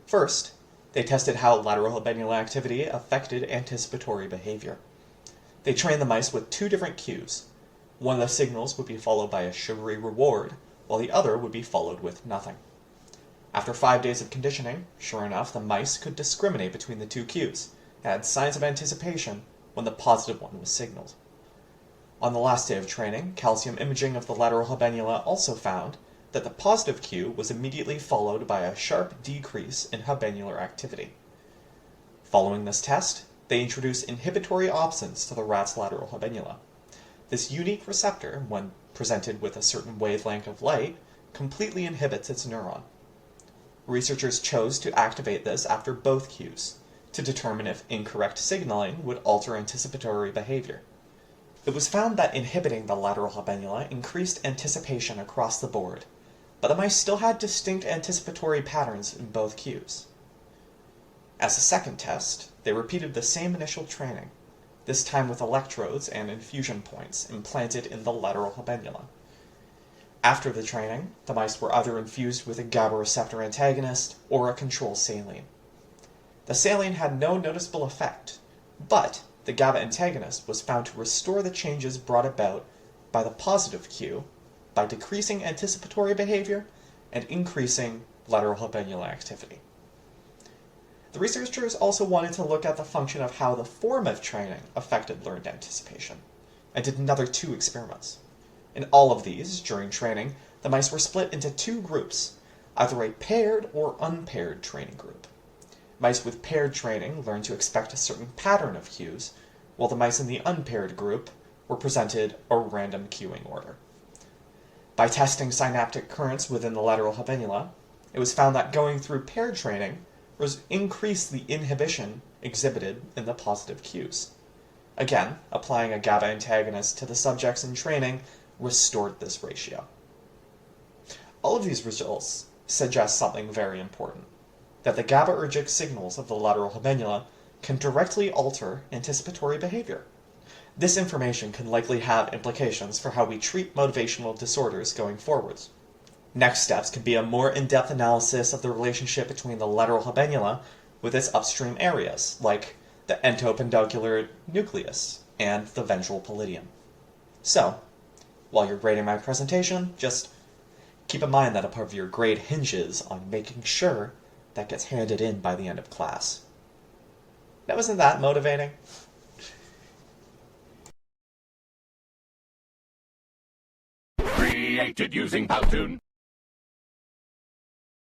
First, they tested how lateral habenula activity affected anticipatory behavior. They trained the mice with two different cues. One of the signals would be followed by a sugary reward, while the other would be followed with nothing. After 5 days of conditioning, sure enough, the mice could discriminate between the two cues and had signs of anticipation when the positive one was signaled. On the last day of training, calcium imaging of the lateral habenula also found that the positive cue was immediately followed by a sharp decrease in habenular activity. Following this test, they introduced inhibitory opsins to the rat's lateral habenula. This unique receptor, when presented with a certain wavelength of light, completely inhibits its neuron. Researchers chose to activate this after both cues, to determine if incorrect signaling would alter anticipatory behavior. It was found that inhibiting the lateral habenula increased anticipation across the board, but the mice still had distinct anticipatory patterns in both cues. As a second test, they repeated the same initial training, this time with electrodes and infusion points implanted in the lateral habenula. After the training, the mice were either infused with a GABA receptor antagonist or a control saline. The saline had no noticeable effect, but the GABA antagonist was found to restore the changes brought about by the positive cue by decreasing anticipatory behavior and increasing lateral habenula activity. The researchers also wanted to look at the function of how the form of training affected learned anticipation, and did another 2 experiments. In all of these, during training, the mice were split into 2 groups, either a paired or unpaired training group. Mice with paired training learned to expect a certain pattern of cues, while the mice in the unpaired group were presented a random cueing order. By testing synaptic currents within the lateral habenula, it was found that going through paired training increased the inhibition exhibited in the positive cues. Again, applying a GABA antagonist to the subjects in training restored this ratio. All of these results suggest something very important, that the GABAergic signals of the lateral habenula can directly alter anticipatory behavior. This information can likely have implications for how we treat motivational disorders going forwards. Next steps can be a more in-depth analysis of the relationship between the lateral habenula with its upstream areas, like the entopenducular nucleus and the ventral pallidum. So, while you're grading my presentation, just keep in mind that a part of your grade hinges on making sure that gets handed in by the end of class. Now, isn't that motivating? Created using Powtoon.